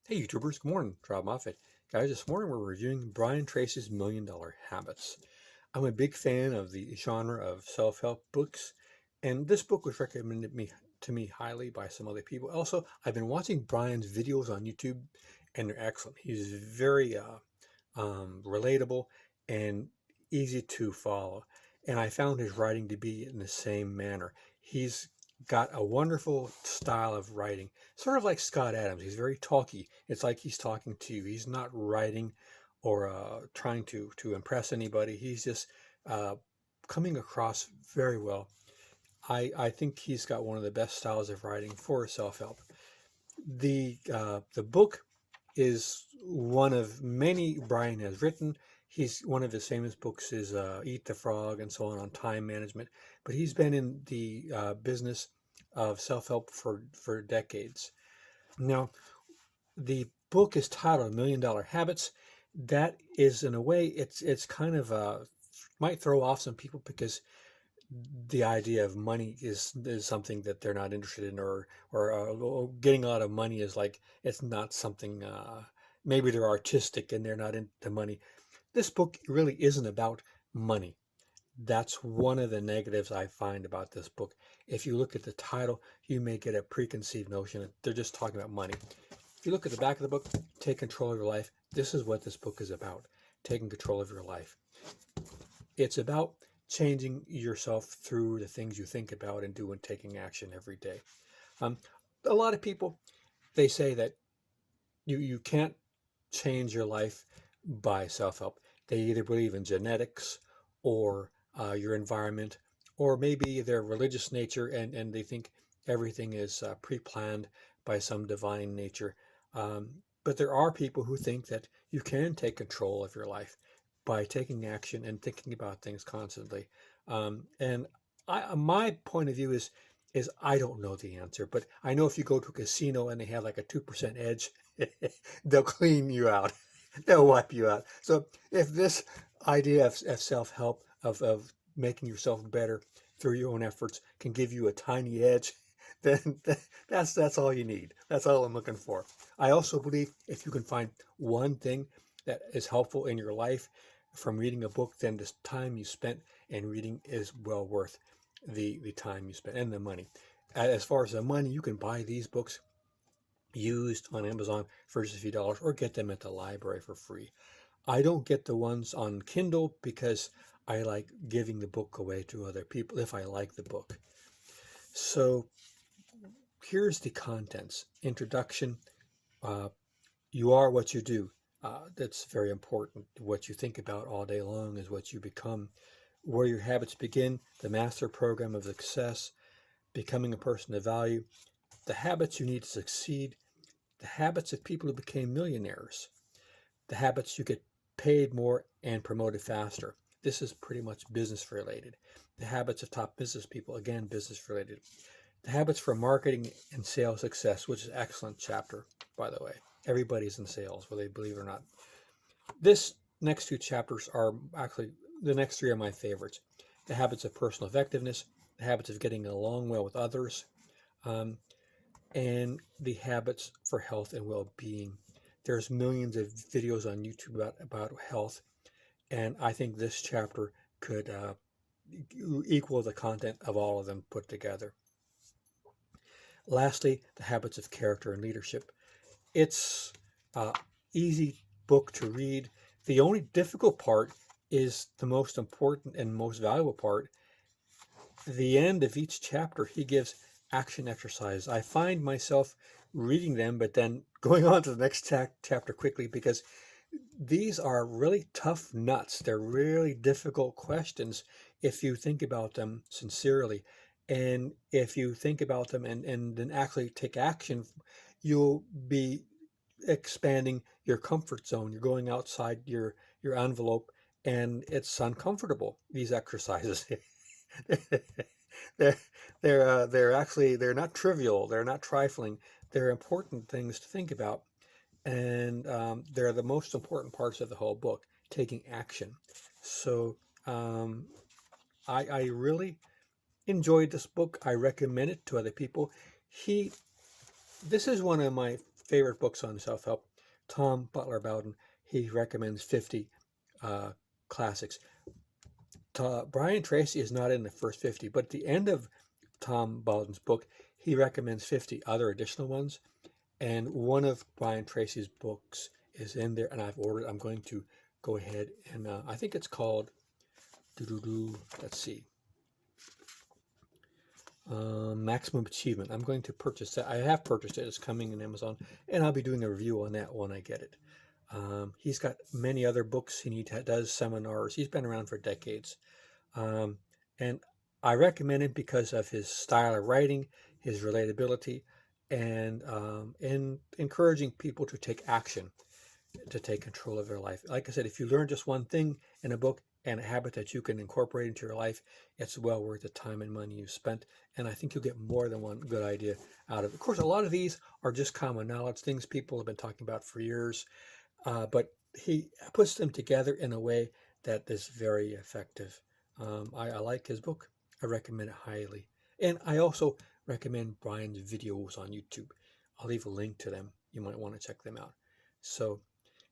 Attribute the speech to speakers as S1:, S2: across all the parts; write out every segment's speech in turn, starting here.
S1: Hey YouTubers, good morning, Rob Moffat. Guys, this morning we're reviewing Brian Tracy's Million Dollar Habits. I'm a big fan of the genre of self-help books, and this book was recommended to me highly by some other people. Also, I've been watching Brian's videos on YouTube, and they're excellent. He's very relatable and easy to follow. And I found his writing to be in the same manner. He's got a wonderful style of writing, sort of like Scott Adams. He's very talky. It's like he's talking to you. He's not writing or trying to impress anybody. He's just uh, coming across very well. I think he's got one of the best styles of writing for self-help. The book is one of many Brian has written. He's one of his famous books is Eat the Frog and so on time management. But he's been in the business of self-help for decades. Now, the book is titled Million Dollar Habits. That is, in a way, it's kind of might throw off some people because the idea of money is something that they're not interested in, or getting a lot of money is like it's not something. Maybe they're artistic and they're not into money. This book really isn't about money. That's one of the negatives I find about this book. If you look at the title, you may get a preconceived notion that they're just talking about money. If you look at the back of the book, Take Control of Your Life, this is what this book is about, taking control of your life. It's about changing yourself through the things you think about and do and taking action every day. Um, a lot of people, they say that you can't change your life by self-help. They either believe in genetics or your environment, or maybe their religious nature, and they think everything is pre-planned by some divine nature. But there are people who think that you can take control of your life by taking action and thinking about things constantly. And my point of view is I don't know the answer, but I know if you go to a casino and they have like a 2% edge, they'll clean you out. They'll wipe you out. So if this idea of self-help, of making yourself better through your own efforts can give you a tiny edge, then that's all you need. That's all I'm looking for. I also believe if you can find one thing that is helpful in your life from reading a book, then the time you spent in reading is well worth the time you spent and the money. As far as the money, you can buy these books used on Amazon for just a few dollars or get them at the library for free. I don't get the ones on Kindle because I like giving the book away to other people if I like the book. So here's the contents. Introduction. Uh, you are what you do. That's very important. What you think about all day long is what you become. Where your habits begin, the master program of success, becoming a person of value, the habits you need to succeed, the habits of people who became millionaires, the habits you get paid more and promoted faster. This is pretty much business related. The habits of top business people, again, business related. The habits for marketing and sales success, which is an excellent chapter, by the way. Everybody's in sales, whether they believe it or not. This next two chapters are actually, the next three are my favorites. The habits of personal effectiveness, the habits of getting along well with others, um, and the habits for health and well-being. There's millions of videos on YouTube about health, and I think this chapter could equal the content of all of them put together. Lastly, the habits of character and leadership. It's an easy book to read. The only difficult part is the most important and most valuable part. The end of each chapter, he gives action exercises. I find myself reading them, but then going on to the next chapter quickly because these are really tough nuts. They're really difficult questions if you think about them sincerely. And if you think about them and then actually take action, you'll be expanding your comfort zone. You're going outside your envelope, and it's uncomfortable, these exercises. they're they're actually they're not trivial. They're not trifling. They're important things to think about, and they're the most important parts of the whole book. Taking action. So I really enjoyed this book. I recommend it to other people. He This is one of my favorite books on self-help. Tom Butler Bowden, he recommends 50 classics. Brian Tracy is not in the first 50, but at the end of Tom Bowden's book, he recommends 50 other additional ones. And one of Brian Tracy's books is in there, and I've ordered. I'm going to go ahead and I think it's called, let's see, Maximum Achievement. I'm going to purchase that. I have purchased it. It's coming in Amazon, and I'll be doing a review on that when I get it. He's got many other books, and he does seminars. He's been around for decades. And I recommend him because of his style of writing, his relatability, and encouraging people to take action, to take control of their life. Like I said, if you learn just one thing in a book and a habit that you can incorporate into your life, it's well worth the time and money you spent. And I think you'll get more than one good idea out of it. Of course, a lot of these are just common knowledge, things people have been talking about for years, but he puts them together in a way that is very effective. I like his book. I recommend it highly. And I also recommend Brian's videos on YouTube. I'll leave a link to them. You might want to check them out. So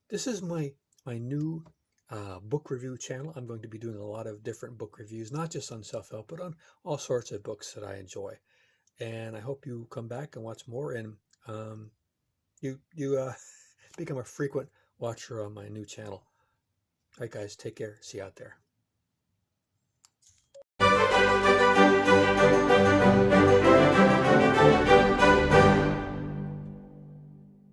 S1: this is my new book review channel. I'm going to be doing a lot of different book reviews, not just on self-help, but on all sorts of books that I enjoy. And I hope you come back and watch more, and you become a frequent watcher on my new channel. All right, guys, take care. See you out there.